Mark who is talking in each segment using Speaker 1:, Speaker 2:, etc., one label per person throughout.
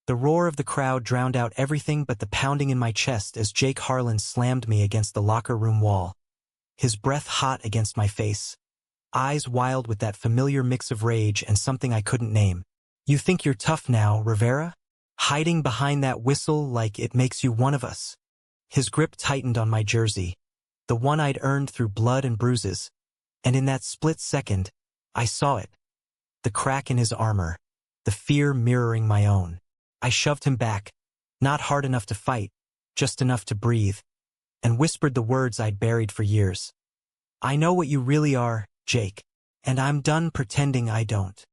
Speaker 1: The roar of the crowd drowned out everything but the pounding in my chest as Jake Harlan slammed me against the locker room wall. His breath hot against my face, eyes wild with that familiar mix of rage and something I couldn't name. "You think you're tough now, Rivera? Hiding behind that whistle like it makes you one of us?" His grip tightened on my jersey, the one I'd earned through blood and bruises, and in that split second, I saw it. The crack in his armor, the fear mirroring my own. I shoved him back, not hard enough to fight, just enough to breathe, and whispered the words I'd buried for years. "I know what you really are, Jake, and I'm done pretending I don't."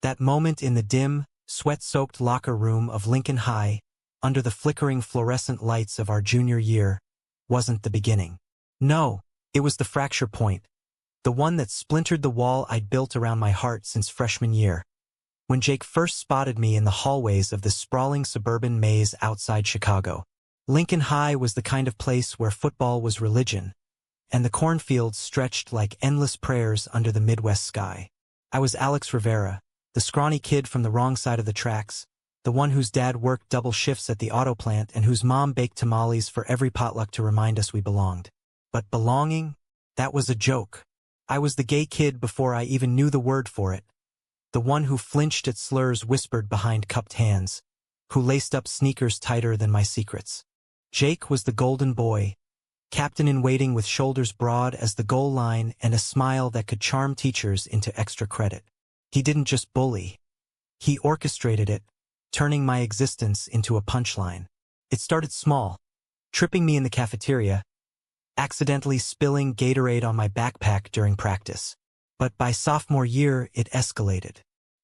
Speaker 1: That moment in the dim, sweat-soaked locker room of Lincoln High, under the flickering fluorescent lights of our junior year, wasn't the beginning. No, it was the fracture point, the one that splintered the wall I'd built around my heart since freshman year. When Jake first spotted me in the hallways of the sprawling suburban maze outside Chicago. Lincoln High was the kind of place where football was religion, and the cornfields stretched like endless prayers under the Midwest sky. I was Alex Rivera, the scrawny kid from the wrong side of the tracks, the one whose dad worked double shifts at the auto plant and whose mom baked tamales for every potluck to remind us we belonged. But belonging? That was a joke. I was the gay kid before I even knew the word for it. The one who flinched at slurs whispered behind cupped hands, who laced up sneakers tighter than my secrets. Jake was the golden boy, captain-in-waiting with shoulders broad as the goal line and a smile that could charm teachers into extra credit. He didn't just bully. He orchestrated it, turning my existence into a punchline. It started small, tripping me in the cafeteria, accidentally spilling Gatorade on my backpack during practice. But by sophomore year, it escalated.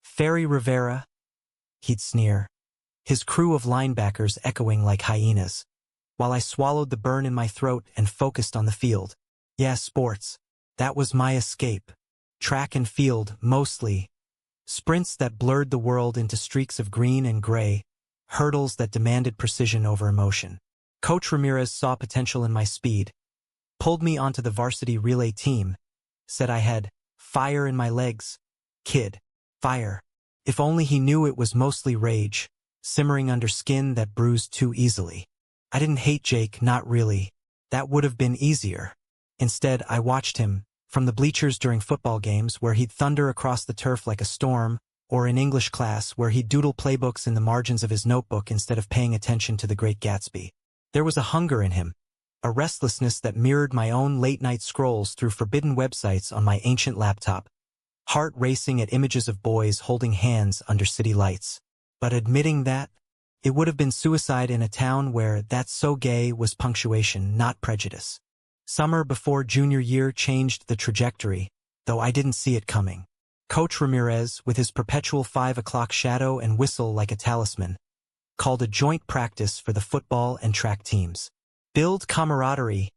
Speaker 1: "Ferry Rivera," he'd sneer, his crew of linebackers echoing like hyenas, while I swallowed the burn in my throat and focused on the field. Yeah, sports. That was my escape. Track and field, mostly. Sprints that blurred the world into streaks of green and gray, hurdles that demanded precision over emotion. Coach Ramirez saw potential in my speed, pulled me onto the varsity relay team, said I had fire in my legs. Kid. Fire. If only he knew it was mostly rage, simmering under skin that bruised too easily. I didn't hate Jake, not really. That would have been easier. Instead, I watched him, from the bleachers during football games where he'd thunder across the turf like a storm, or in English class where he'd doodle playbooks in the margins of his notebook instead of paying attention to the Great Gatsby. There was a hunger in him, a restlessness that mirrored my own late-night scrolls through forbidden websites on my ancient laptop, heart racing at images of boys holding hands under city lights. But admitting that, it would have been suicide in a town where "that's so gay" was punctuation, not prejudice. Summer before junior year changed the trajectory, though I didn't see it coming. Coach Ramirez, with his perpetual 5 o'clock shadow and whistle like a talisman, called a joint practice for the football and track teams. "Build camaraderie,"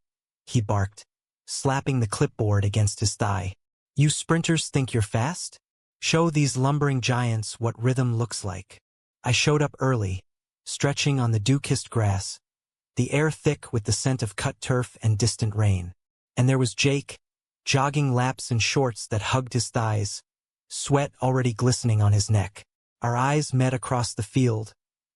Speaker 1: he barked, slapping the clipboard against his thigh. "You sprinters think you're fast? Show these lumbering giants what rhythm looks like." I showed up early, stretching on the dew-kissed grass, the air thick with the scent of cut turf and distant rain. And there was Jake, jogging laps in shorts that hugged his thighs, sweat already glistening on his neck. Our eyes met across the field,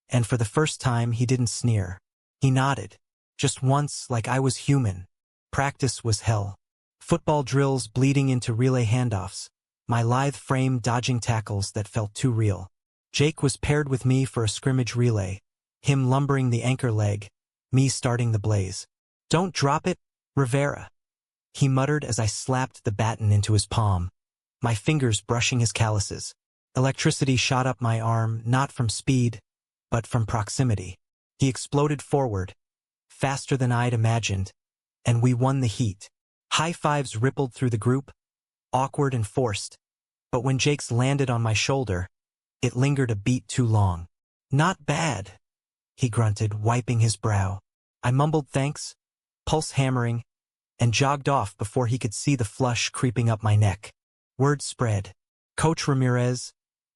Speaker 1: and for the first time he didn't sneer. He nodded. Just once, like I was human. Practice was hell. Football drills bleeding into relay handoffs, my lithe frame dodging tackles that felt too real. Jake was paired with me for a scrimmage relay, him lumbering the anchor leg, me starting the blaze. "Don't drop it, Rivera," he muttered as I slapped the baton into his palm, my fingers brushing his calluses. Electricity shot up my arm, not from speed, but from proximity. He exploded forward, faster than I'd imagined, and we won the heat. High fives rippled through the group, awkward and forced, but when Jake's landed on my shoulder, it lingered a beat too long. "Not bad," he grunted, wiping his brow. I mumbled thanks, pulse hammering, and jogged off before he could see the flush creeping up my neck. Word spread. Coach Ramirez,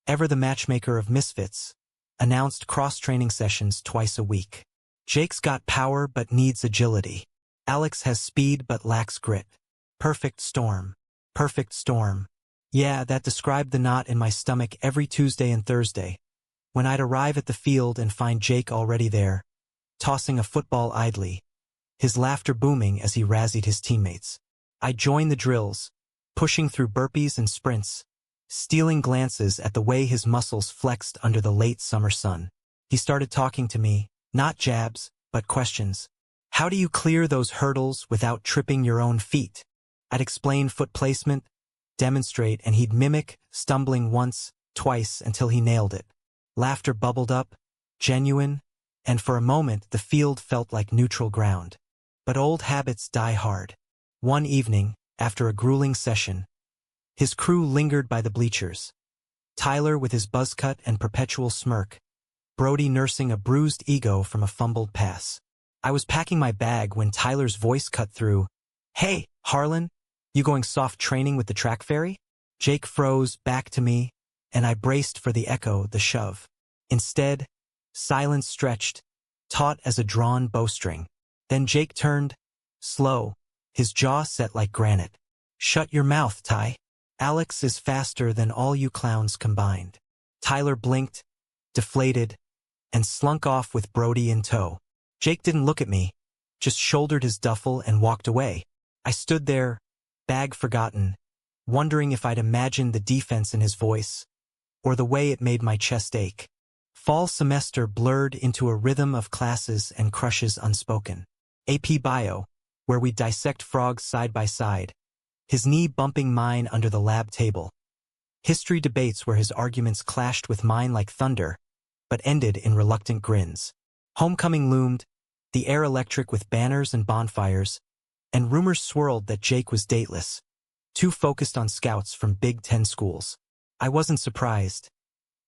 Speaker 1: ever the matchmaker of misfits, announced cross-training sessions twice a week. "Jake's got power but needs agility. Alex has speed but lacks grit. Perfect storm. Perfect storm." Yeah, that described the knot in my stomach every Tuesday and Thursday, when I'd arrive at the field and find Jake already there, tossing a football idly, his laughter booming as he razzied his teammates. I'd join the drills, pushing through burpees and sprints, stealing glances at the way his muscles flexed under the late summer sun. He started talking to me, not jabs, but questions. How do you clear those hurdles without tripping your own feet? I'd explain foot placement, demonstrate, and he'd mimic, stumbling once, twice, until he nailed it. Laughter bubbled up, genuine, and for a moment the field felt like neutral ground. But old habits die hard. One evening, after a grueling session, his crew lingered by the bleachers. Tyler with his buzz cut and perpetual smirk, Brody nursing a bruised ego from a fumbled pass. I was packing my bag when Tyler's voice cut through. "Hey, Harlan, you going soft training with the track fairy?" Jake froze back to me, and I braced for the echo, the shove. Instead, silence stretched, taut as a drawn bowstring. Then Jake turned, slow, his jaw set like granite. "Shut your mouth, Ty. Alex is faster than all you clowns combined." Tyler blinked, deflated, and slunk off with Brody in tow. Jake didn't look at me, just shouldered his duffel and walked away. I stood there, bag forgotten, wondering if I'd imagined the defense in his voice, or the way it made my chest ache. Fall semester blurred into a rhythm of classes and crushes unspoken. AP Bio, where we dissect frogs side by side, his knee bumping mine under the lab table. History debates where his arguments clashed with mine like thunder, but ended in reluctant grins. Homecoming loomed, the air electric with banners and bonfires, and rumors swirled that Jake was dateless, too focused on scouts from Big Ten schools. I wasn't surprised.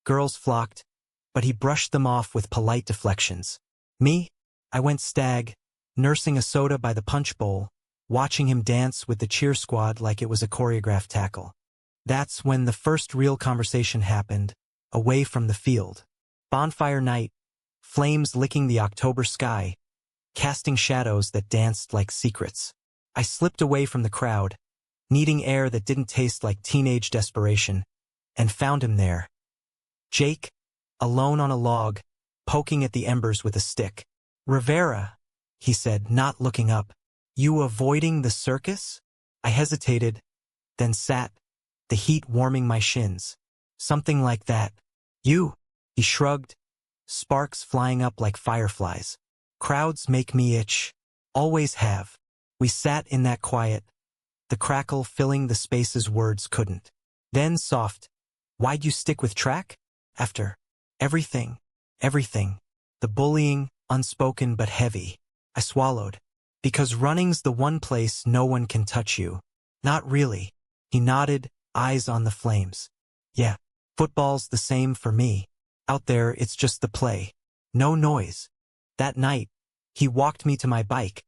Speaker 1: Girls flocked, but he brushed them off with polite deflections. Me? I went stag, nursing a soda by the punch bowl, watching him dance with the cheer squad like it was a choreographed tackle. That's when the first real conversation happened, away from the field. Bonfire night, flames licking the October sky, casting shadows that danced like secrets. I slipped away from the crowd, needing air that didn't taste like teenage desperation, and found him there. Jake, alone on a log, poking at the embers with a stick. "Rivera," he said, not looking up. "You avoiding the circus?" I hesitated, then sat, the heat warming my shins. "Something like that." "You?" He shrugged, sparks flying up like fireflies. "Crowds make me itch. Always have." We sat in that quiet, the crackle filling the spaces words couldn't. Then soft, "Why'd you stick with track?" "After everything. The bullying, unspoken but heavy." I swallowed. "Because running's the one place no one can touch you." "Not really." He nodded, eyes on the flames. "Yeah, football's the same for me. Out there it's just the play. No noise." That night, he walked me to my bike,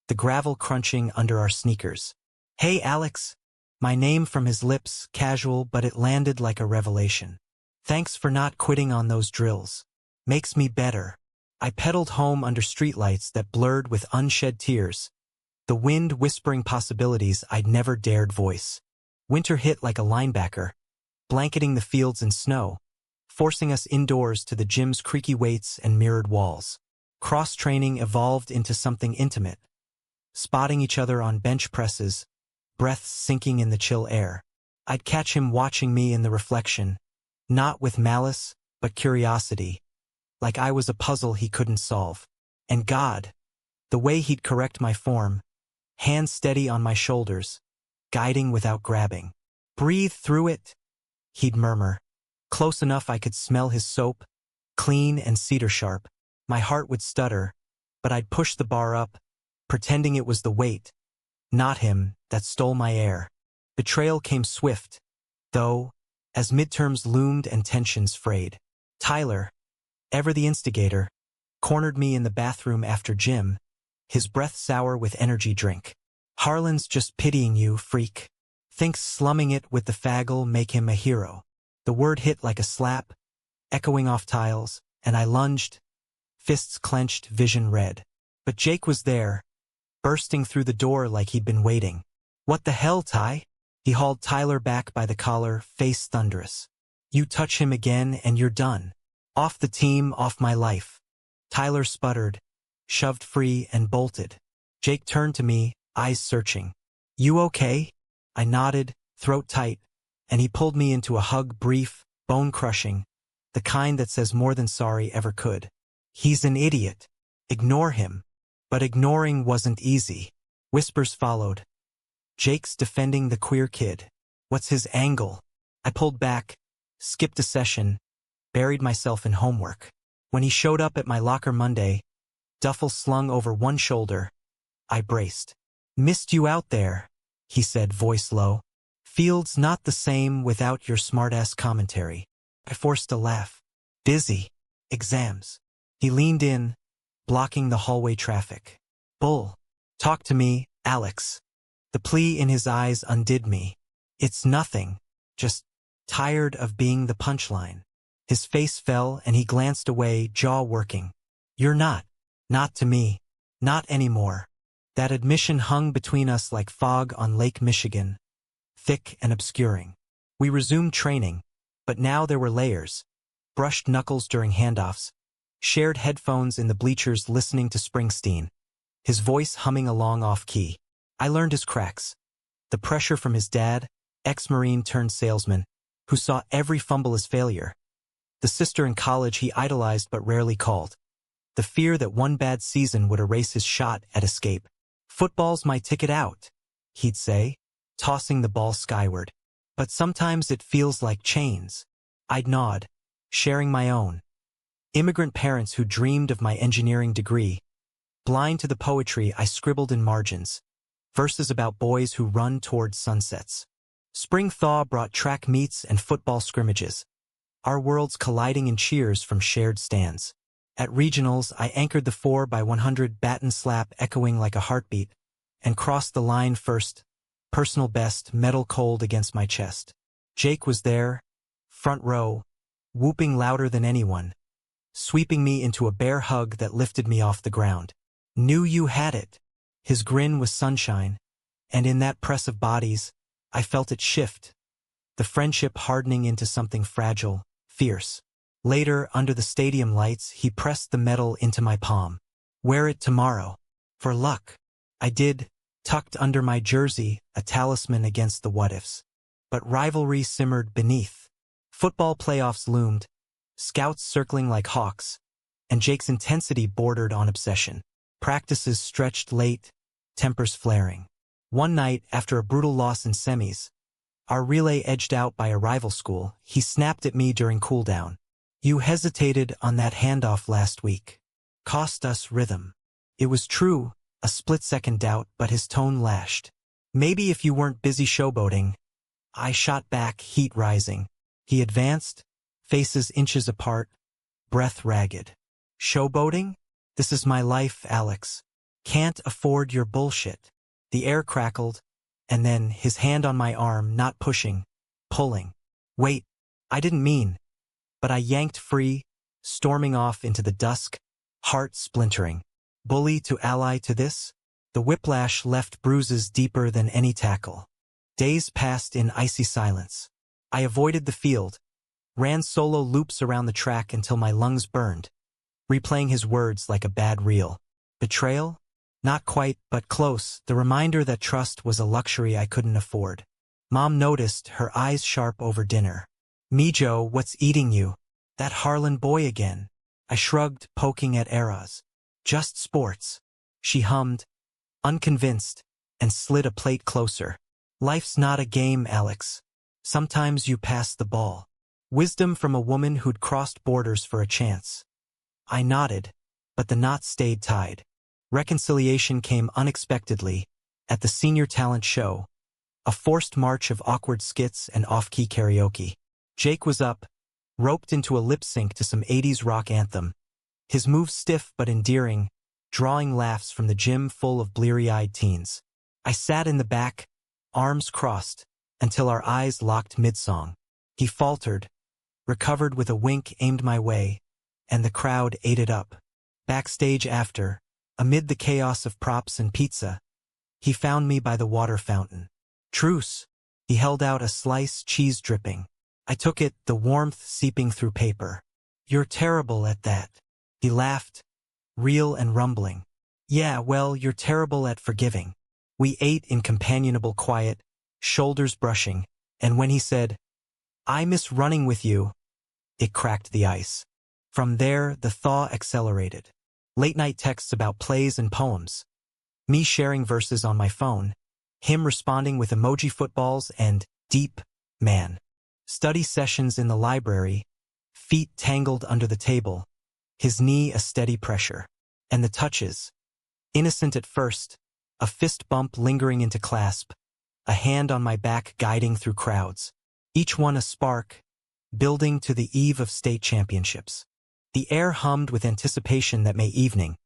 Speaker 1: the gravel crunching under our sneakers. "Hey, Alex." My name from his lips, casual, but it landed like a revelation. "Thanks for not quitting on those drills. Makes me better." I pedaled home under streetlights that blurred with unshed tears, the wind whispering possibilities I'd never dared voice. Winter hit like a linebacker, blanketing the fields in snow, forcing us indoors to the gym's creaky weights and mirrored walls. Cross-training evolved into something intimate, spotting each other on bench presses, breaths sinking in the chill air. I'd catch him watching me in the reflection, not with malice, but curiosity, like I was a puzzle he couldn't solve. And God, the way he'd correct my form, hands steady on my shoulders, guiding without grabbing. "Breathe through it," he'd murmur, close enough I could smell his soap, clean and cedar sharp. My heart would stutter, but I'd push the bar up, pretending it was the weight, not him, that stole my air. Betrayal came swift, though, as midterms loomed and tensions frayed. Tyler, ever the instigator, cornered me in the bathroom after gym, his breath sour with energy drink. "Harlan's just pitying you, freak. Thinks slumming it with the faggle make him a hero." The word hit like a slap, echoing off tiles, and I lunged, fists clenched, vision red. But Jake was there, bursting through the door like he'd been waiting. "What the hell, Ty?" He hauled Tyler back by the collar, face thunderous. "You touch him again and you're done." Off the team, off my life. Tyler sputtered, shoved free, and bolted. Jake turned to me, eyes searching. You okay? I nodded, throat tight, and he pulled me into a hug, brief, bone-crushing, the kind that says more than sorry ever could. He's an idiot. Ignore him. But ignoring wasn't easy. Whispers followed. Jake's defending the queer kid. What's his angle? I pulled back, skipped a session, buried myself in homework. When he showed up at my locker Monday, duffel slung over one shoulder, I braced. Missed you out there, he said, voice low. Field's not the same without your smartass commentary. I forced a laugh. Busy. Exams. He leaned in, blocking the hallway traffic. Bull. Talk to me, Alex. The plea in his eyes undid me. It's nothing. Just tired of being the punchline. His face fell and he glanced away, jaw working. You're not. Not to me. Not anymore. That admission hung between us like fog on Lake Michigan, thick and obscuring. We resumed training, but now there were layers. Brushed knuckles during handoffs, shared headphones in the bleachers listening to Springsteen, his voice humming along off-key. I learned his cracks. The pressure from his dad, ex-Marine turned salesman, who saw every fumble as failure. The sister in college he idolized but rarely called. The fear that one bad season would erase his shot at escape. Football's my ticket out, he'd say, tossing the ball skyward. But sometimes it feels like chains. I'd nod, sharing my own. Immigrant parents who dreamed of my engineering degree. Blind to the poetry I scribbled in margins. Verses about boys who run towards sunsets. Spring thaw brought track meets and football scrimmages. Our worlds colliding in cheers from shared stands. At regionals, I anchored the 4x100 baton slap echoing like a heartbeat, and crossed the line first, personal best, metal cold against my chest. Jake was there, front row, whooping louder than anyone, sweeping me into a bear hug that lifted me off the ground. Knew you had it. His grin was sunshine, and in that press of bodies, I felt it shift, the friendship hardening into something fragile, fierce. Later, under the stadium lights, he pressed the medal into my palm. Wear it tomorrow. For luck. I did, tucked under my jersey, a talisman against the what-ifs. But rivalry simmered beneath. Football playoffs loomed, scouts circling like hawks, and Jake's intensity bordered on obsession. Practices stretched late, tempers flaring. One night, after a brutal loss in semis, our relay edged out by a rival school, he snapped at me during cooldown. You hesitated on that handoff last week. Cost us rhythm. It was true, a split-second doubt, but his tone lashed. Maybe if you weren't busy showboating. I shot back, heat rising. He advanced, faces inches apart, breath ragged. Showboating? This is my life, Alex. Can't afford your bullshit. The air crackled, and then his hand on my arm, not pushing, pulling. Wait, I didn't mean. But I yanked free, storming off into the dusk, heart splintering. Bully to ally to this? The whiplash left bruises deeper than any tackle. Days passed in icy silence. I avoided the field, ran solo loops around the track until my lungs burned, replaying his words like a bad reel. Betrayal? Not quite, but close, the reminder that trust was a luxury I couldn't afford. Mom noticed, her eyes sharp over dinner. Mijo, what's eating you? That Harlan boy again. I shrugged, poking at Eras. Just sports. She hummed, unconvinced, and slid a plate closer. Life's not a game, Alex. Sometimes you pass the ball. Wisdom from a woman who'd crossed borders for a chance. I nodded, but the knot stayed tied. Reconciliation came unexpectedly, at the senior talent show. A forced march of awkward skits and off-key karaoke. Jake was up, roped into a lip sync to some 80s rock anthem. His moves stiff but endearing, drawing laughs from the gym full of bleary-eyed teens. I sat in the back, arms crossed, until our eyes locked mid-song. He faltered, recovered with a wink aimed my way, and the crowd ate it up. Backstage after, amid the chaos of props and pizza, he found me by the water fountain. Truce. He held out a slice, cheese dripping. I took it, the warmth seeping through paper. You're terrible at that. He laughed, real and rumbling. Yeah, well, you're terrible at forgiving. We ate in companionable quiet, shoulders brushing, and when he said, I miss running with you, it cracked the ice. From there, the thaw accelerated. Late-night texts about plays and poems. Me sharing verses on my phone. Him responding with emoji footballs and deep man. Study sessions in the library. Feet tangled under the table. His knee a steady pressure. And the touches. Innocent at first. A fist bump lingering into clasp. A hand on my back guiding through crowds. Each one a spark, building to the eve of state championships. The air hummed with anticipation that May evening,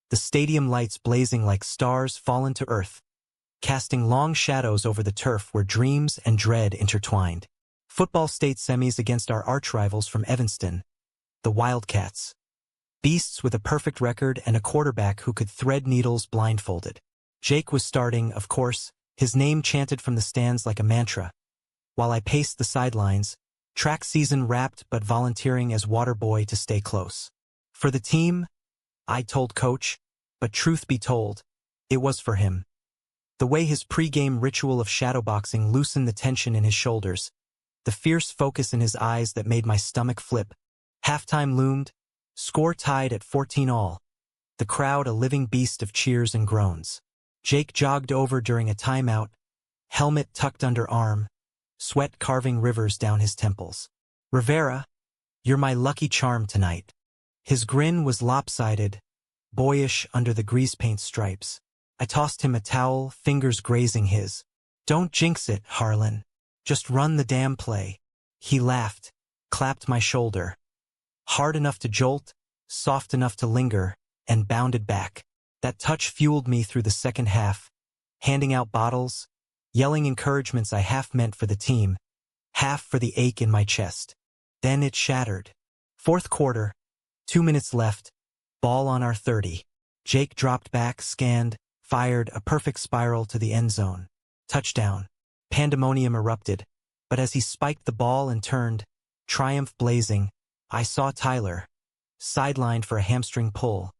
Speaker 1: the stadium lights blazing like stars fallen to earth, casting long shadows over the turf where dreams and dread intertwined. Football state semis against our arch-rivals from Evanston, the Wildcats. Beasts with a perfect record and a quarterback who could thread needles blindfolded. Jake was starting, of course, his name chanted from the stands like a mantra. While I paced the sidelines, track season wrapped but volunteering as water boy to stay close. For the team, I told coach, but truth be told, it was for him. The way his pre-game ritual of shadowboxing loosened the tension in his shoulders, the fierce focus in his eyes that made my stomach flip. Halftime loomed, score tied at 14-all. The crowd a living beast of cheers and groans. Jake jogged over during a timeout, helmet tucked under arm, sweat carving rivers down his temples. Rivera, you're my lucky charm tonight. His grin was lopsided, boyish under the grease paint stripes. I tossed him a towel, fingers grazing his. Don't jinx it, Harlan. Just run the damn play. He laughed, clapped my shoulder. Hard enough to jolt, soft enough to linger, and bounded back. That touch fueled me through the second half, handing out bottles, yelling encouragements I half meant for the team, half for the ache in my chest. Then it shattered. Fourth quarter, 2 minutes left, ball on our 30. Jake dropped back, scanned, fired a perfect spiral to the end zone. Touchdown. Pandemonium erupted, but as he spiked the ball and turned, triumph blazing, I saw Tyler, sidelined for a hamstring pull,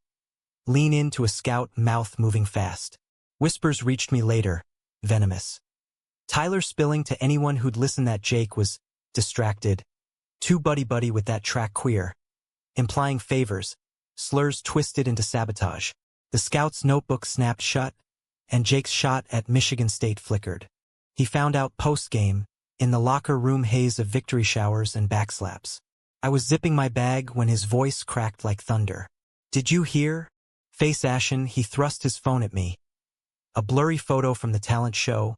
Speaker 1: lean into a scout, mouth moving fast. Whispers reached me later, venomous. Tyler spilling to anyone who'd listen that Jake was distracted, too buddy-buddy with that track queer, implying favors, slurs twisted into sabotage. The scout's notebook snapped shut, and Jake's shot at Michigan State flickered. He found out post-game, in the locker room haze of victory showers and backslaps. I was zipping my bag when his voice cracked like thunder. Did you hear? Face ashen, he thrust his phone at me. A blurry photo from the talent show,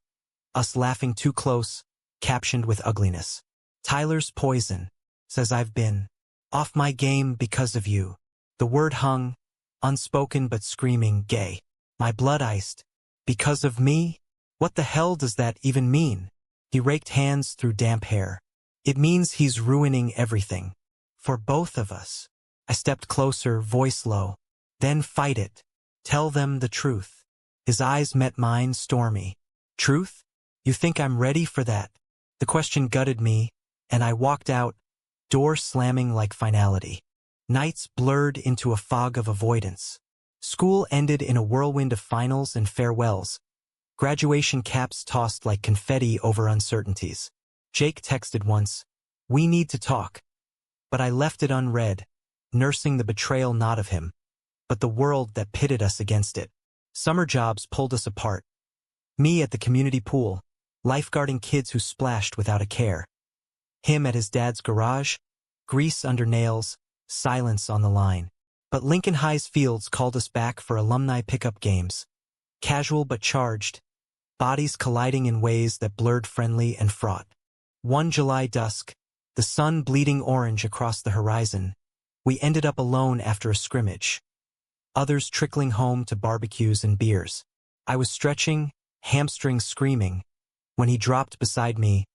Speaker 1: us laughing too close, captioned with ugliness. Tyler's poison, says I've been off my game because of you. The word hung, unspoken but screaming, gay. My blood iced. Because of me? What the hell does that even mean? He raked hands through damp hair. It means he's ruining everything. For both of us. I stepped closer, voice low. Then fight it. Tell them the truth. His eyes met mine, stormy. Truth? You think I'm ready for that? The question gutted me, and I walked out, door slamming like finality. Nights blurred into a fog of avoidance. School ended in a whirlwind of finals and farewells. Graduation caps tossed like confetti over uncertainties. Jake texted once, "We need to talk." But I left it unread, nursing the betrayal not of him, but the world that pitted us against it. Summer jobs pulled us apart. Me at the community pool, lifeguarding kids who splashed without a care. Him at his dad's garage, grease under nails, silence on the line. But Lincoln High's fields called us back for alumni pickup games. Casual but charged, bodies colliding in ways that blurred friendly and fraught. One July dusk, the sun bleeding orange across the horizon, we ended up alone after a scrimmage. Others trickling home to barbecues and beers. I was stretching, hamstrings screaming, when he dropped beside me,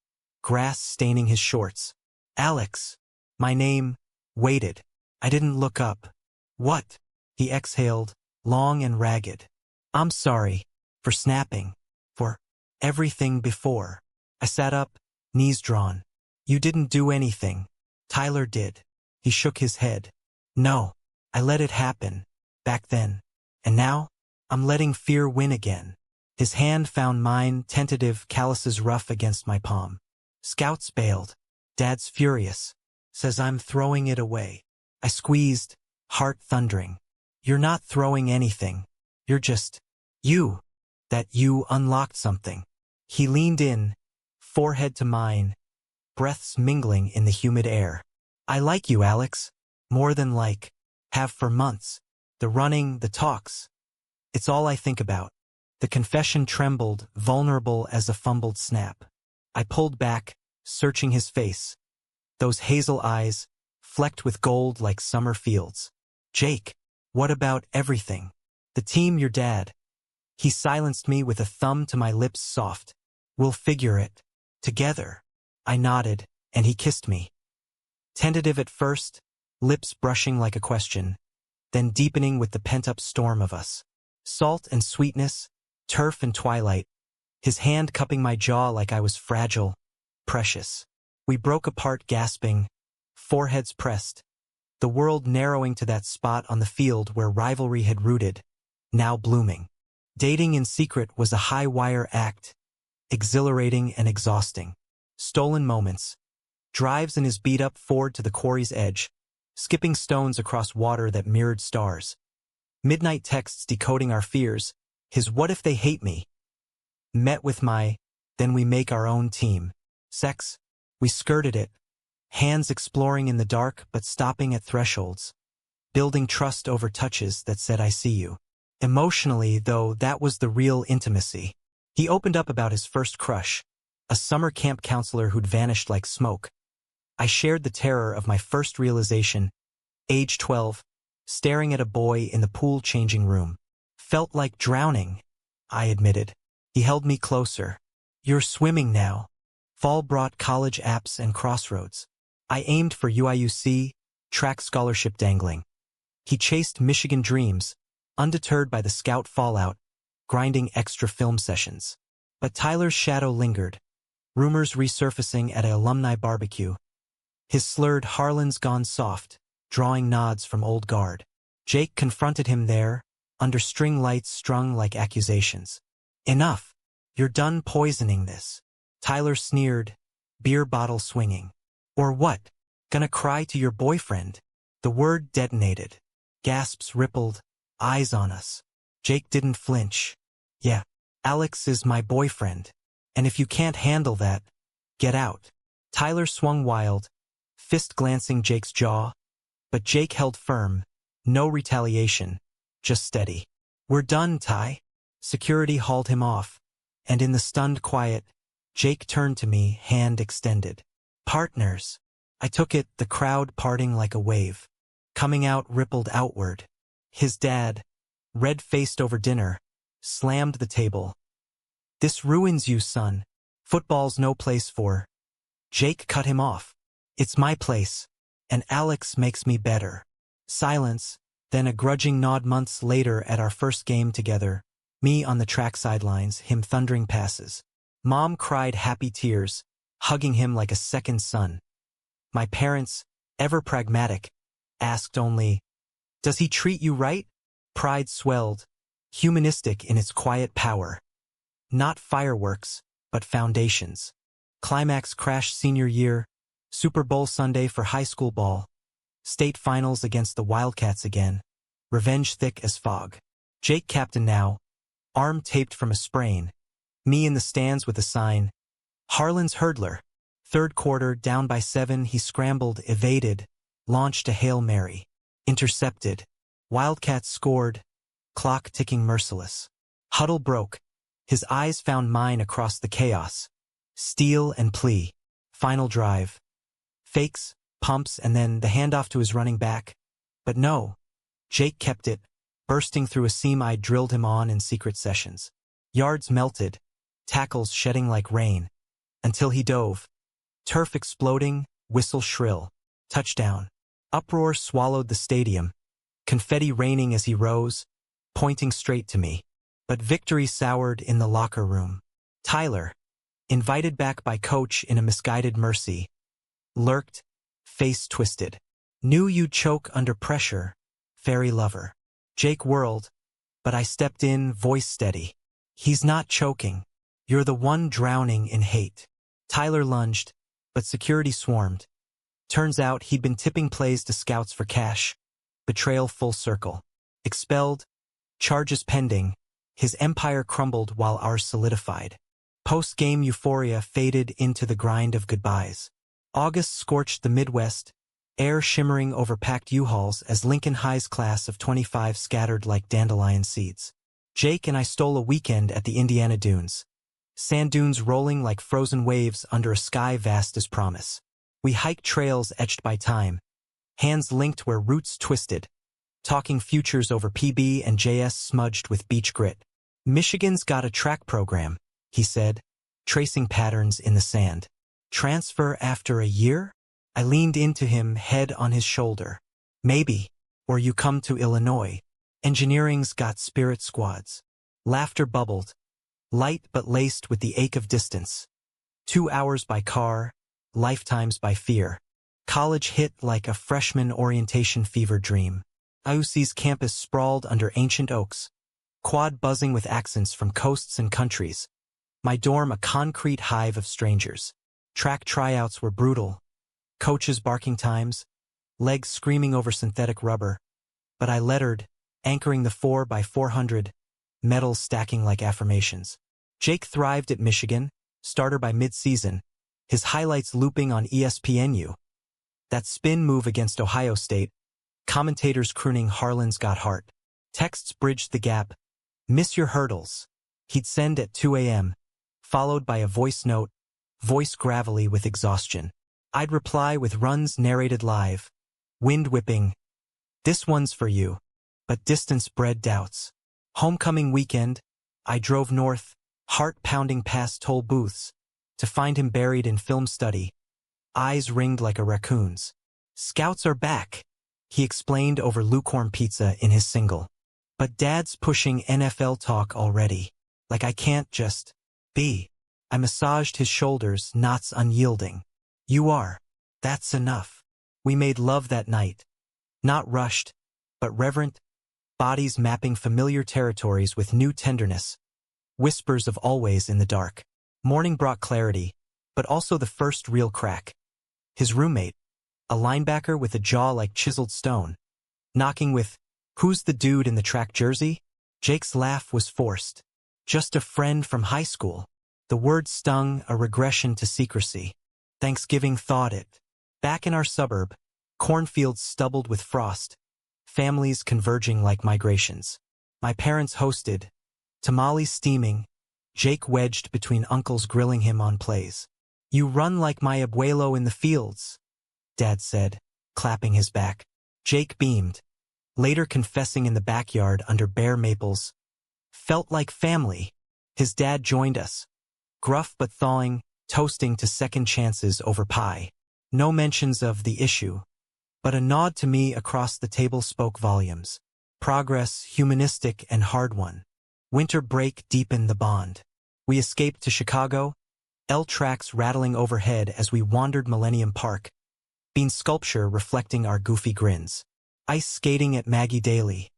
Speaker 1: grass staining his shorts. Alex. My name, waited. I didn't look up. What? He exhaled, long and ragged. I'm sorry. For snapping. For everything before. I sat up, knees drawn. You didn't do anything. Tyler did. He shook his head. No, I let it happen. Back then. And now, I'm letting fear win again. His hand found mine, tentative, calluses rough against my palm. Scouts bailed. Dad's furious. Says I'm throwing it away. I squeezed, heart thundering. You're not throwing anything. You're just... you. That you unlocked something. He leaned in, forehead to mine, breaths mingling in the humid air. I like you, Alex. More than like. Have for months. The running, the talks. It's all I think about. The confession trembled, vulnerable as a fumbled snap. I pulled back, searching his face. Those hazel eyes, flecked with gold like summer fields. Jake, what about everything? The team, your dad. He silenced me with a thumb to my lips soft. We'll figure it. Together. I nodded, and he kissed me. Tentative at first, lips brushing like a question, then deepening with the pent-up storm of us. Salt and sweetness, turf and twilight, his hand cupping my jaw like I was fragile, precious. We broke apart gasping, foreheads pressed, the world narrowing to that spot on the field where rivalry had rooted, now blooming. Dating in secret was a high-wire act, exhilarating and exhausting. Stolen moments, drives in his beat-up Ford to the quarry's edge, skipping stones across water that mirrored stars. Midnight texts decoding our fears, his what if they hate me? Met with my, then we make our own team. Sex, we skirted it, hands exploring in the dark but stopping at thresholds. Building trust over touches that said I see you. Emotionally, though, that was the real intimacy. He opened up about his first crush, a summer camp counselor who'd vanished like smoke. I shared the terror of my first realization, age 12, staring at a boy in the pool changing room. Felt like drowning, I admitted. He held me closer. You're swimming now. Fall brought college apps and crossroads. I aimed for UIUC, track scholarship dangling. He chased Michigan dreams, undeterred by the scout fallout, grinding extra film sessions. But Tyler's shadow lingered, rumors resurfacing at an alumni barbecue. His slurred Harlan's gone soft, drawing nods from old guard. Jake confronted him there, under string lights strung like accusations. Enough. You're done poisoning this. Tyler sneered, beer bottle swinging. Or what? Gonna cry to your boyfriend? The word detonated. Gasps rippled, eyes on us. Jake didn't flinch. Yeah, Alex is my boyfriend. And if you can't handle that, get out. Tyler swung wild, fist glancing Jake's jaw. But Jake held firm, no retaliation, just steady. We're done, Ty. Security hauled him off. And in the stunned quiet, Jake turned to me, hand extended. Partners. I took it, the crowd parting like a wave. Coming out rippled outward. His dad, red-faced over dinner, slammed the table. This ruins you, son. Football's no place for. Jake cut him off. It's my place. And Alex makes me better. Silence, then a grudging nod months later at our first game together. Me on the track sidelines, him thundering passes. Mom cried happy tears, hugging him like a second son. My parents, ever pragmatic, asked only, "Does he treat you right?" Pride swelled, humanistic in its quiet power. Not fireworks, but foundations. Climax crash senior year, Super Bowl Sunday for high school ball. State finals against the Wildcats again. Revenge thick as fog. Jake captain now, arm taped from a sprain. Me in the stands with a sign. Harlan's hurdler. Third quarter, down by 7, he scrambled, evaded, launched a Hail Mary. Intercepted. Wildcats scored. Clock ticking merciless. Huddle broke. His eyes found mine across the chaos. Steal and plea. Final drive. Fakes, pumps, and then the handoff to his running back. But no. Jake kept it, bursting through a seam I'd drilled him on in secret sessions. Yards melted, tackles shedding like rain. Until he dove. Turf exploding, whistle shrill. Touchdown. Uproar swallowed the stadium. Confetti raining as he rose, pointing straight to me. But victory soured in the locker room. Tyler, invited back by coach in a misguided mercy, lurked, face twisted. Knew you'd choke under pressure, fairy lover. Jake whirled, but I stepped in, voice steady. He's not choking. You're the one drowning in hate. Tyler lunged, but security swarmed. Turns out he'd been tipping plays to scouts for cash. Betrayal full circle. Expelled, charges pending, his empire crumbled while ours solidified. Post-game euphoria faded into the grind of goodbyes. August scorched the Midwest, air shimmering over packed U-Hauls as Lincoln High's class of 25 scattered like dandelion seeds. Jake and I stole a weekend at the Indiana dunes. Sand dunes rolling like frozen waves under a sky vast as promise. We hiked trails etched by time, hands linked where roots twisted, talking futures over PB and JS smudged with beach grit. Michigan's got a track program, he said, tracing patterns in the sand. Transfer after a year? I leaned into him, head on his shoulder. Maybe, or you come to Illinois. Engineering's got spirit squads. Laughter bubbled, light but laced with the ache of distance. 2 hours by car, lifetimes by fear. College hit like a freshman orientation fever dream. IUC's campus sprawled under ancient oaks, quad buzzing with accents from coasts and countries. My dorm a concrete hive of strangers. Track tryouts were brutal. Coaches barking times, legs screaming over synthetic rubber. But I lettered, anchoring the 4x400, medals stacking like affirmations. Jake thrived at Michigan, starter by mid-season, his highlights looping on ESPNU. That spin move against Ohio State, commentators crooning Harlan's got heart. Texts bridged the gap. Miss your hurdles. He'd send at 2 a.m., followed by a voice note, voice gravelly with exhaustion. I'd reply with runs narrated live. Wind whipping. This one's for you. But distance bred doubts. Homecoming weekend, I drove north, heart pounding past toll booths, to find him buried in film study. Eyes ringed like a raccoon's. Scouts are back, he explained over lukewarm pizza in his single. But Dad's pushing NFL talk already. Like I can't just be. I massaged his shoulders, knots unyielding. You are. That's enough. We made love that night. Not rushed, but reverent, bodies mapping familiar territories with new tenderness. Whispers of always in the dark. Morning brought clarity, but also the first real crack. His roommate, a linebacker with a jaw like chiseled stone, knocking with, "Who's the dude in the track jersey?" Jake's laugh was forced. Just a friend from high school. The word stung, a regression to secrecy. Thanksgiving thawed it. Back in our suburb, cornfields stubbled with frost, families converging like migrations. My parents hosted, tamales steaming, Jake wedged between uncles grilling him on plays. You run like my abuelo in the fields, Dad said, clapping his back. Jake beamed, later confessing in the backyard under bare maples. Felt like family. His dad joined us, gruff but thawing, toasting to second chances over pie. No mentions of the issue, but a nod to me across the table spoke volumes. Progress, humanistic and hard won. Winter break deepened the bond. We escaped to Chicago, L tracks rattling overhead as we wandered Millennium Park, bean sculpture reflecting our goofy grins. Ice skating at Maggie Daly.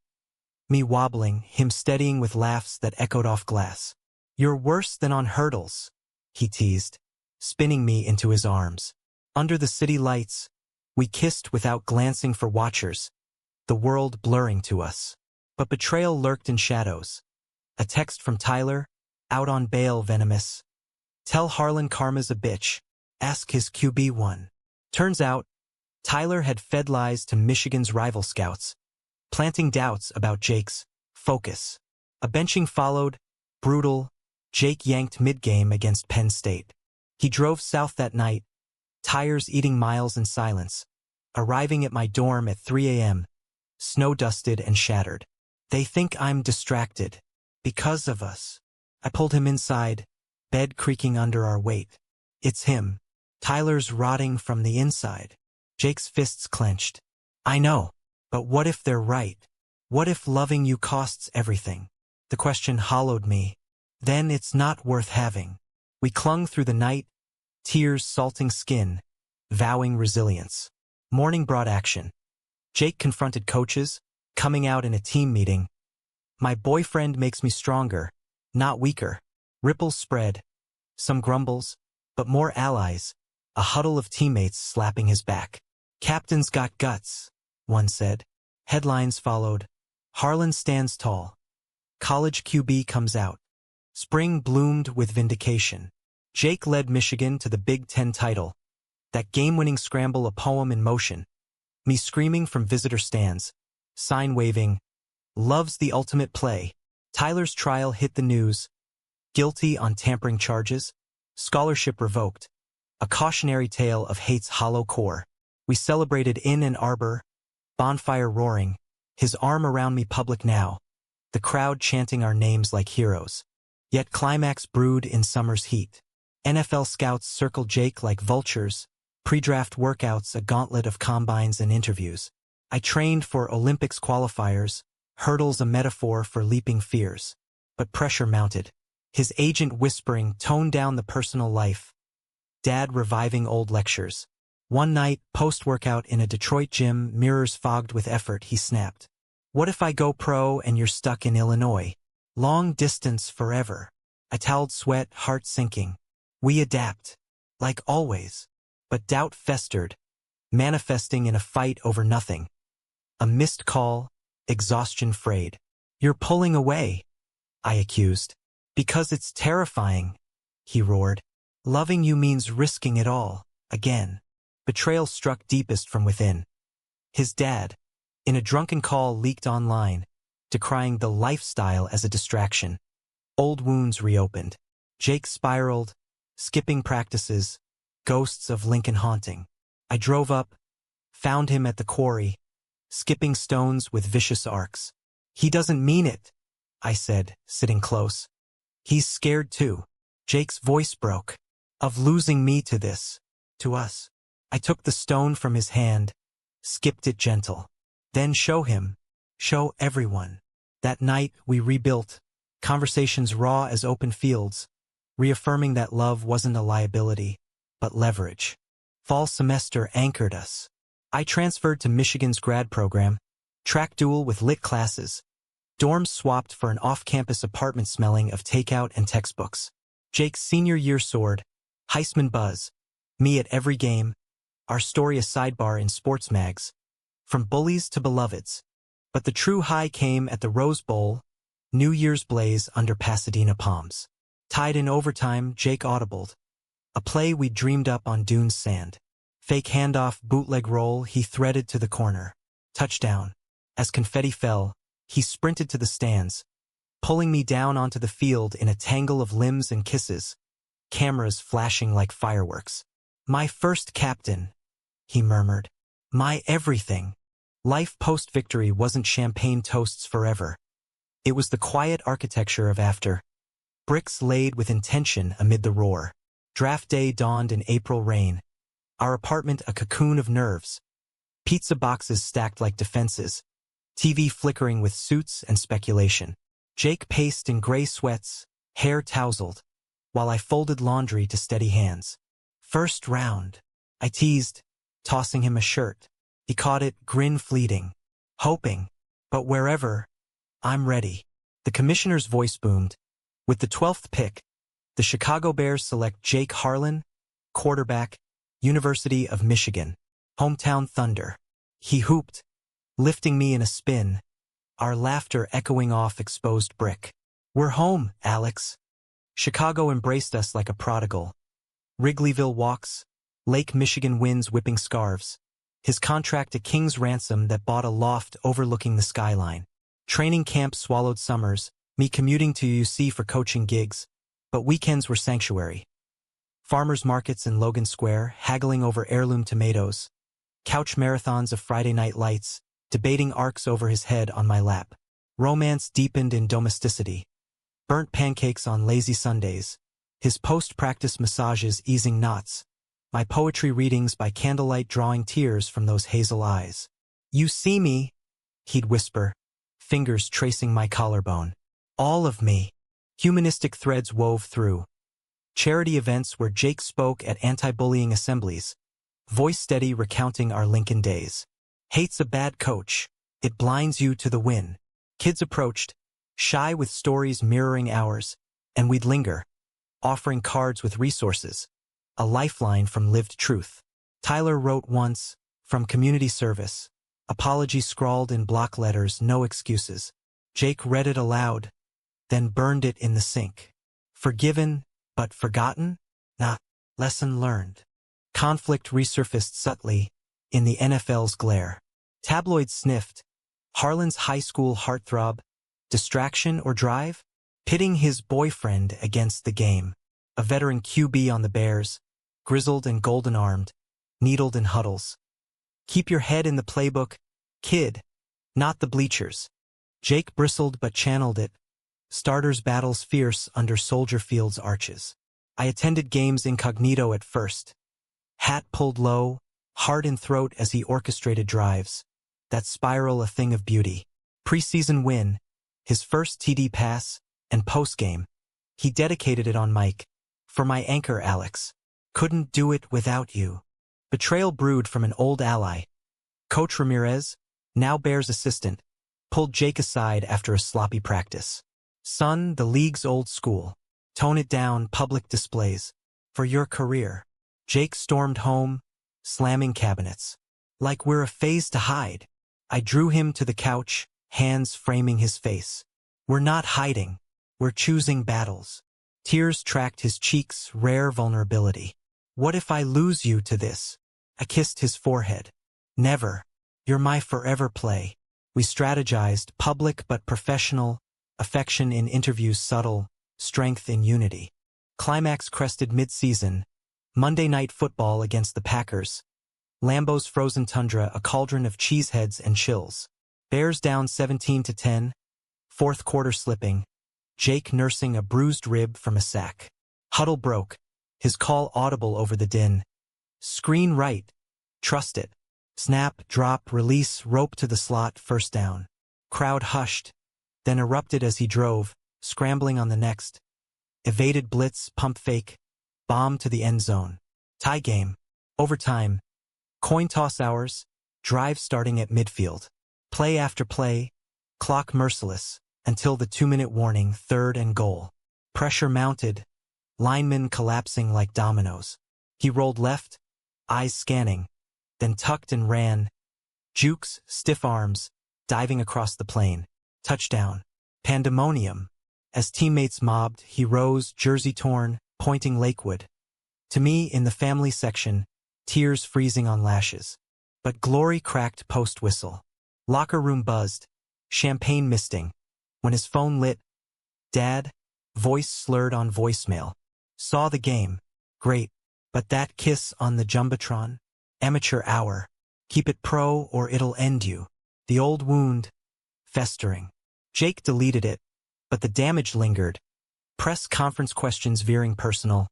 Speaker 1: Me wobbling, him steadying with laughs that echoed off glass. You're worse than on hurdles, he teased, spinning me into his arms. Under the city lights, we kissed without glancing for watchers, the world blurring to us. But betrayal lurked in shadows. A text from Tyler, out on bail venomous. Tell Harlan karma's a bitch. Ask his QB1. Turns out, Tyler had fed lies to Michigan's rival scouts, planting doubts about Jake's focus. A benching followed, brutal. Jake yanked mid-game against Penn State. He drove south that night, tires eating miles in silence, arriving at my dorm at 3 a.m., snow-dusted and shattered. They think I'm distracted. Because of us. I pulled him inside, bed creaking under our weight. It's him. Tyler's rotting from the inside. Jake's fists clenched. I know, but what if they're right? What if loving you costs everything? The question hollowed me. Then it's not worth having. We clung through the night, tears salting skin, vowing resilience. Morning brought action. Jake confronted coaches, coming out in a team meeting. My boyfriend makes me stronger, not weaker. Ripples spread. Some grumbles, but more allies. A huddle of teammates slapping his back. Captain's got guts, one said. Headlines followed. Harlan stands tall. College QB comes out. Spring bloomed with vindication. Jake led Michigan to the Big Ten title. That game-winning scramble, a poem in motion. Me screaming from visitor stands. Sign waving. Loves the ultimate play. Tyler's trial hit the news. Guilty on tampering charges. Scholarship revoked. A cautionary tale of hate's hollow core. We celebrated in Ann Arbor. Bonfire roaring. His arm around me, public now. The crowd chanting our names like heroes. Yet climax brewed in summer's heat. NFL scouts circled Jake like vultures. Pre-draft workouts, a gauntlet of combines and interviews. I trained for Olympics qualifiers. Hurdles, a metaphor for leaping fears. But pressure mounted. His agent whispering, tone down the personal life. Dad reviving old lectures. One night, post-workout in a Detroit gym, mirrors fogged with effort, he snapped. What if I go pro and you're stuck in Illinois? Long distance forever. I toweled sweat, heart sinking. We adapt. Like always. But doubt festered, manifesting in a fight over nothing. A missed call, exhaustion frayed. You're pulling away, I accused. Because it's terrifying, he roared. Loving you means risking it all, again. Betrayal struck deepest from within. His dad, in a drunken call leaked online, decrying the lifestyle as a distraction. Old wounds reopened. Jake spiraled, skipping practices, ghosts of Lincoln haunting. I drove up, found him at the quarry, skipping stones with vicious arcs. He doesn't mean it, I said, sitting close. He's scared too. Jake's voice broke. Of losing me to this, to us. I took the stone from his hand, skipped it gentle. Then show him, show everyone. That night we rebuilt, conversations raw as open fields, reaffirming that love wasn't a liability, but leverage. Fall semester anchored us. I transferred to Michigan's grad program, track dual with lit classes. Dorms swapped for an off-campus apartment smelling of takeout and textbooks. Jake's senior year soared, Heisman buzz. Me at every game. Our story a sidebar in sports mags. From bullies to beloveds. But the true high came at the Rose Bowl, New Year's blaze under Pasadena palms. Tied in overtime, Jake audibled. A play we dreamed up on Dune's sand. Fake handoff, bootleg roll, he threaded to the corner. Touchdown. As confetti fell, he sprinted to the stands, pulling me down onto the field in a tangle of limbs and kisses, cameras flashing like fireworks. My first captain, he murmured. My everything. Life post-victory wasn't champagne toasts forever. It was the quiet architecture of after. Bricks laid with intention amid the roar. Draft day dawned in April rain. Our apartment a cocoon of nerves. Pizza boxes stacked like defenses. TV flickering with suits and speculation. Jake paced in gray sweats, hair tousled, while I folded laundry to steady hands. First round, I teased, tossing him a shirt. He caught it, grin fleeting. Hoping, but wherever, I'm ready. The commissioner's voice boomed. With the 12th pick, the Chicago Bears select Jake Harlan, quarterback, University of Michigan, hometown Thunder. He hooped, lifting me in a spin, our laughter echoing off exposed brick. We're home, Alex. Chicago embraced us like a prodigal. Wrigleyville walks, Lake Michigan winds whipping scarves. His contract a king's ransom that bought a loft overlooking the skyline. Training camp swallowed summers, me commuting to UC for coaching gigs, but weekends were sanctuary. Farmers markets in Logan Square, haggling over heirloom tomatoes. Couch marathons of Friday night lights, debating arcs over his head on my lap. Romance deepened in domesticity. Burnt pancakes on lazy Sundays. His post-practice massages easing knots. My poetry readings by candlelight drawing tears from those hazel eyes. You see me, he'd whisper, fingers tracing my collarbone. All of me. Humanistic threads wove through. Charity events where Jake spoke at anti-bullying assemblies. voice steady recounting our Lincoln days. Hates a bad coach. It blinds you to the win. Kids approached, shy with stories mirroring ours, and we'd linger, offering cards with resources, a lifeline from lived truth. Tyler wrote once, from community service, apology scrawled in block letters, no excuses. Jake read it aloud, then burned it in the sink. Forgiven, but forgotten? Nah, lesson learned. Conflict resurfaced subtly, in the NFL's glare. Tabloids sniffed, Harlan's high school heartthrob, distraction or drive? Pitting his boyfriend against the game. A veteran QB on the Bears, grizzled and golden-armed, needled in huddles. Keep your head in the playbook, kid, not the bleachers. Jake bristled but channeled it. Starters battles fierce under Soldier Field's arches. I attended games incognito at first. Hat pulled low, heart in throat as he orchestrated drives. That spiral a thing of beauty. Preseason win, his first TD pass, and postgame. He dedicated it on mic. For my anchor, Alex. Couldn't do it without you. Betrayal brewed from an old ally. Coach Ramirez, now Bears assistant, pulled Jake aside after a sloppy practice. Son, the league's old school. Tone it down, public displays. For your career. Jake stormed home, slamming cabinets. Like we're a phase to hide. I drew him to the couch, hands framing his face. We're not hiding. We're choosing battles. Tears tracked his cheeks, rare vulnerability. What if I lose you to this? I kissed his forehead. Never. You're my forever play. We strategized, public but professional, affection in interviews subtle, strength in unity. Climax crested mid-season. Monday Night Football against the Packers. Lambeau's frozen tundra, a cauldron of cheeseheads and chills. Bears down 17-10. Fourth quarter slipping. Jake nursing a bruised rib from a sack. Huddle broke. His call audible over the din. Screen right. Trust it. Snap, drop, release, rope to the slot, first down. Crowd hushed, then erupted as he drove, scrambling on the next. Evaded blitz, pump fake, bomb to the end zone. Tie game. Overtime. Coin toss hours. Drive starting at midfield. Play after play. Clock merciless, until the 2-minute warning, 3rd and goal. Pressure mounted. Linemen collapsing like dominoes. He rolled left, eyes scanning, then tucked and ran. Jukes, stiff arms, diving across the plane. Touchdown. Pandemonium. As teammates mobbed, he rose, jersey torn, pointing Lakewood. To me, in the family section, tears freezing on lashes. But glory cracked post-whistle. Locker room buzzed, champagne misting. When his phone lit, Dad, voice slurred on voicemail. Saw the game. Great. But that kiss on the Jumbotron? Amateur hour. Keep it pro or it'll end you. The old wound. Festering. Jake deleted it, but the damage lingered. Press conference questions veering personal.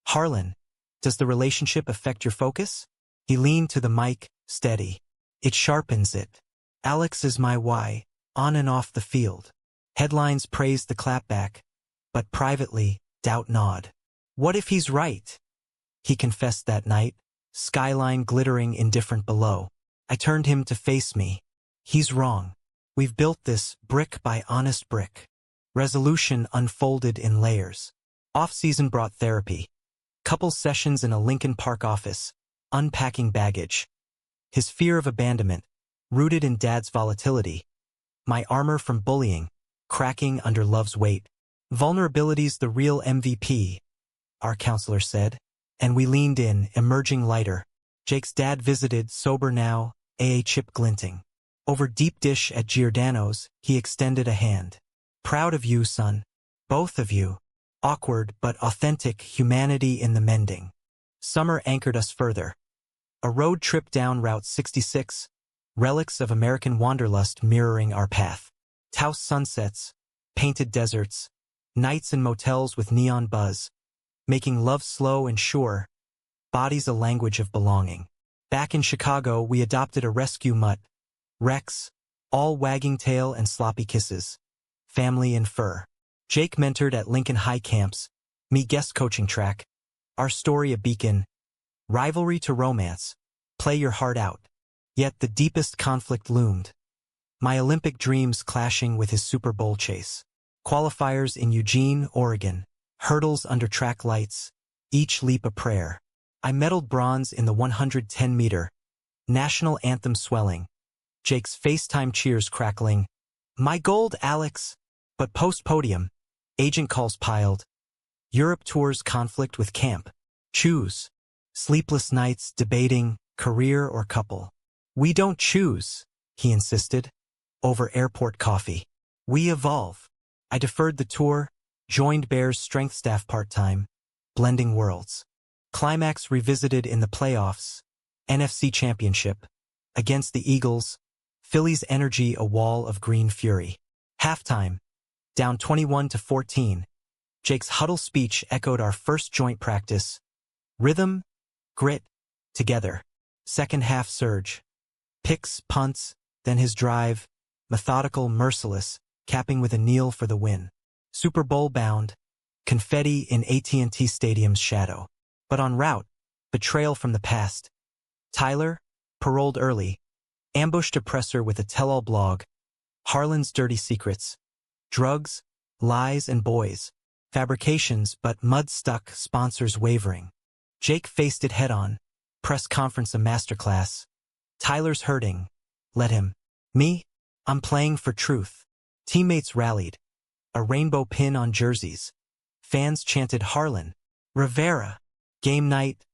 Speaker 1: Harlan, does the relationship affect your focus? He leaned to the mic, steady. It sharpens it. Alex is my why, on and off the field. Headlines praised the clapback, but privately, doubt nod. What if he's right? He confessed that night, skyline glittering indifferent below. I turned him to face me. He's wrong. We've built this brick by honest brick. Resolution unfolded in layers. Off-season brought therapy. Couple sessions in a Lincoln Park office, unpacking baggage. His fear of abandonment, rooted in Dad's volatility. My armor from bullying, cracking under love's weight. Vulnerability's the real MVP, our counselor said. And we leaned in, emerging lighter. Jake's dad visited, sober now, AA chip glinting. Over deep dish at Giordano's, he extended a hand. Proud of you, son. Both of you. Awkward but authentic humanity in the mending. Summer anchored us further. A road trip down Route 66, relics of American wanderlust mirroring our path. Taos sunsets, painted deserts, nights in motels with neon buzz, making love slow and sure, bodies a language of belonging. Back in Chicago, we adopted a rescue mutt, Rex, all wagging tail and sloppy kisses. Family in fur. Jake mentored at Lincoln High camps, me guest coaching track. Our story a beacon. Rivalry to romance, Play your heart out. Yet the deepest conflict loomed. My Olympic dreams clashing with his Super Bowl chase. Qualifiers in Eugene, Oregon. Hurdles under track lights. Each leap a prayer. I medaled bronze in the 110-meter. National anthem swelling. Jake's FaceTime cheers crackling. My gold, Alex. But post-podium. Agent calls piled. Europe tours conflict with camp. Choose. Sleepless nights debating career or couple. We don't choose, he insisted. Over airport coffee. We evolve. I deferred the tour, joined Bears strength staff part-time. Blending worlds. Climax revisited in the playoffs. NFC Championship. Against the Eagles. Phillies energy a wall of green fury. Halftime. Down 21-14. Jake's huddle speech echoed our first joint practice. Rhythm, grit, together. Second half surge. Picks, punts, then his drive. Methodical, merciless, capping with a kneel for the win. Super Bowl bound. Confetti in AT&T Stadium's shadow. But en route, betrayal from the past. Tyler, paroled early. Ambushed oppressor with a tell-all blog. Harlan's dirty secrets. Drugs, lies and boys. Fabrications but mud-stuck, sponsors wavering. Jake faced it head-on. Press conference a masterclass. Tyler's hurting. Let him. Me? I'm playing for truth. Teammates rallied. A rainbow pin on jerseys. Fans chanted Harlan. Rivera. Game night.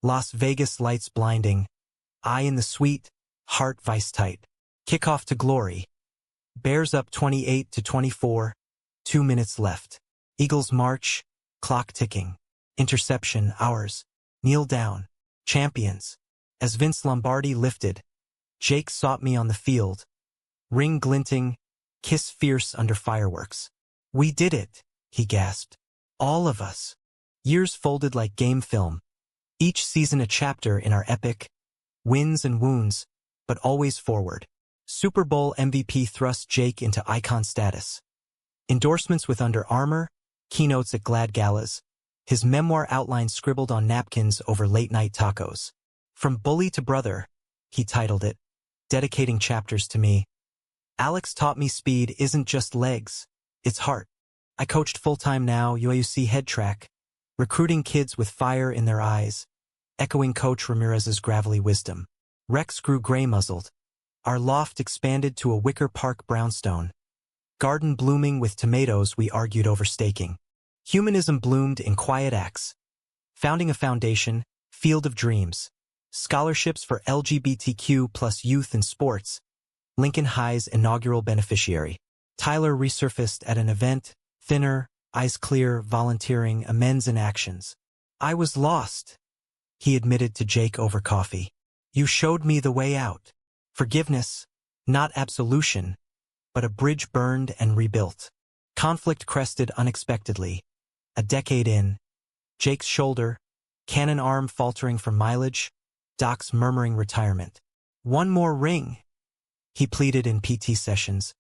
Speaker 1: Las Vegas lights blinding. Eye in the suite. Heart vice tight. Kickoff to glory. Bears up 28-24. 2 minutes left. Eagles march. Clock ticking. Interception, ours. Kneel down. Champions. As Vince Lombardi lifted, Jake sought me on the field. Ring glinting, kiss fierce under fireworks. We did it, he gasped. All of us. Years folded like game film. Each season a chapter in our epic. Wins and wounds, but always forward. Super Bowl MVP thrust Jake into icon status. Endorsements with Under Armour, keynotes at Glad Galas. His memoir outline scribbled on napkins over late-night tacos. From Bully to Brother, he titled it, dedicating chapters to me. Alex taught me speed isn't just legs, it's heart. I coached full-time now, UAUC head track, recruiting kids with fire in their eyes, echoing Coach Ramirez's gravelly wisdom. Rex grew gray-muzzled. Our loft expanded to a Wicker Park brownstone. Garden blooming with tomatoes we argued over staking. Humanism bloomed in quiet acts. Founding a foundation, Field of Dreams. Scholarships for LGBTQ plus youth in sports. Lincoln High's inaugural beneficiary. Tyler resurfaced at an event, thinner, eyes clear, volunteering, amends and actions. I was lost, he admitted to Jake over coffee. You showed me the way out. Forgiveness, not absolution, but a bridge burned and rebuilt. Conflict crested unexpectedly. A decade in. Jake's shoulder, cannon arm faltering for mileage, Doc's murmuring retirement. One more ring, he pleaded in PT sessions,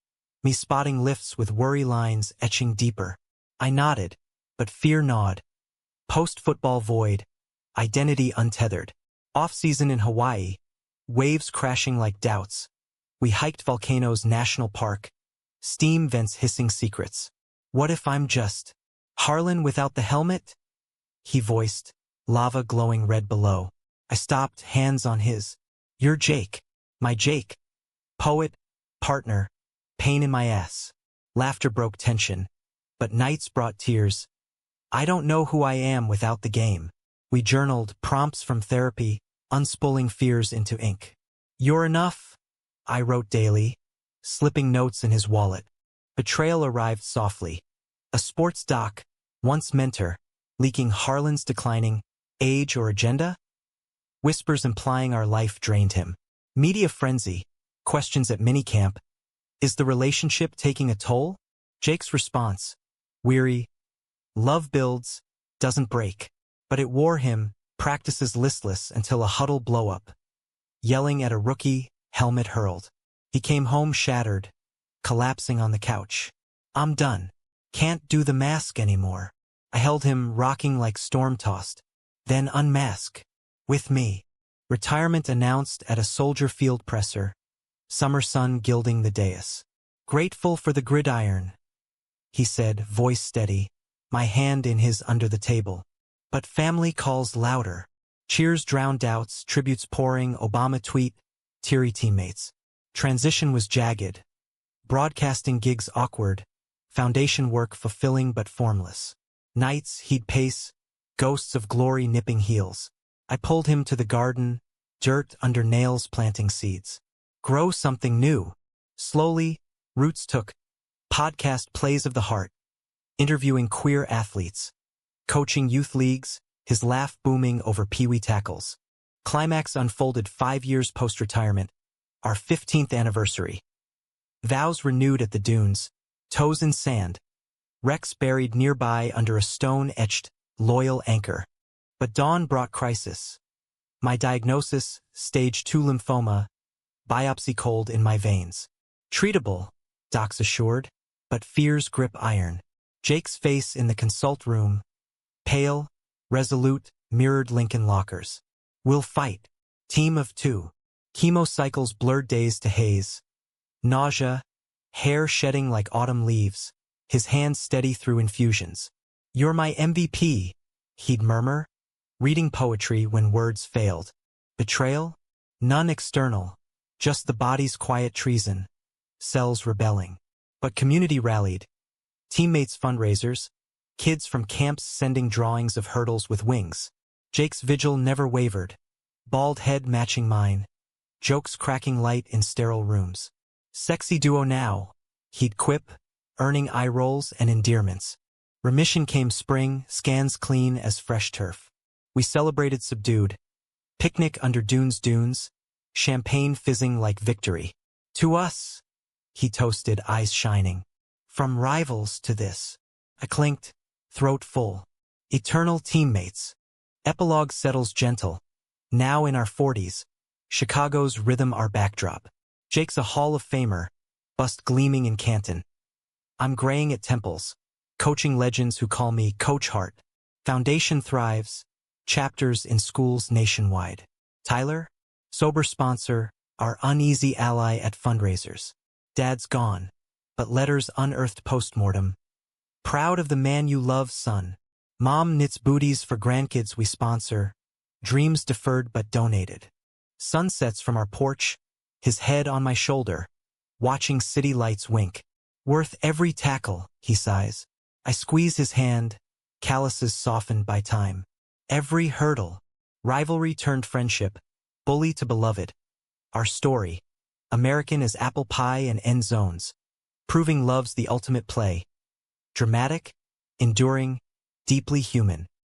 Speaker 1: me spotting lifts with worry lines etching deeper. I nodded, but fear gnawed. Post-football void, identity untethered. Off-season in Hawaii, waves crashing like doubts. We hiked Volcanoes National Park, steam vents hissing secrets. What if I'm just Harlan without the helmet? He voiced, lava glowing red below. I stopped, hands on his. You're Jake, my Jake. Poet, partner, pain in my ass. Laughter broke tension, but nights brought tears. I don't know who I am without the game. We journaled, prompts from therapy, unspooling fears into ink. You're enough, I wrote daily, slipping notes in his wallet. Betrayal arrived softly. A sports doc, once mentor, leaking Harlan's declining age or agenda? Whispers implying our life drained him. Media frenzy, questions at minicamp. Is the relationship taking a toll? Jake's response, weary. Love builds, doesn't break. But it wore him, practices listless until a huddle blow-up. Yelling at a rookie, helmet hurled. He came home shattered, collapsing on the couch. I'm done. Can't do the mask anymore. I held him rocking like storm-tossed. Then unmask. With me. Retirement announced at a soldier field presser. Summer sun gilding the dais. Grateful for the gridiron, he said, voice steady, my hand in his under the table. But family calls louder. Cheers drowned doubts, tributes pouring, Obama tweet, teary teammates. Transition was jagged. Broadcasting gigs awkward. Foundation work fulfilling but formless. Nights he'd pace, ghosts of glory nipping heels. I pulled him to the garden, dirt under nails planting seeds. Grow something new. Slowly, roots took. Podcast Plays of the Heart. Interviewing queer athletes. Coaching youth leagues, his laugh booming over peewee tackles. Climax unfolded 5 years post-retirement, our 15th anniversary. Vows renewed at the dunes, toes in sand. Rex buried nearby under a stone-etched, loyal anchor. But dawn brought crisis. My diagnosis, stage 2 lymphoma, biopsy cold in my veins. Treatable, docs assured, but fears grip iron. Jake's face in the consult room, pale, resolute, mirrored Lincoln lockers. We'll fight. Team of 2. Chemo cycles blurred days to haze. Nausea, hair shedding like autumn leaves, his hands steady through infusions. You're my MVP, he'd murmur, reading poetry when words failed. Betrayal? None external, just the body's quiet treason. Cells rebelling. But community rallied. Teammates fundraisers, kids from camps sending drawings of hurdles with wings. Jake's vigil never wavered. Bald head matching mine. Jokes cracking light in sterile rooms. Sexy duo now, he'd quip, earning eye rolls and endearments. Remission came spring, scans clean as fresh turf. We celebrated subdued. Picnic under dunes, champagne fizzing like victory. To us, he toasted, eyes shining. From rivals to this. I clinked, throat full. Eternal teammates. Epilogue settles gentle. Now in our 40s. Chicago's rhythm our backdrop. Jake's a Hall of Famer, bust gleaming in Canton. I'm graying at temples. Coaching legends who call me Coach Hart. Foundation thrives. Chapters in schools nationwide. Tyler? Sober sponsor, our uneasy ally at fundraisers. Dad's gone, but letters unearthed postmortem. Proud of the man you love, son. Mom knits booties for grandkids we sponsor. Dreams deferred but donated. Sunsets from our porch, his head on my shoulder. Watching city lights wink. Worth every tackle, he sighs. I squeeze his hand, calluses softened by time. Every hurdle. Rivalry turned friendship. Bully to beloved. Our story. American as apple pie and end zones. Proving love's the ultimate play. Dramatic, enduring, deeply human.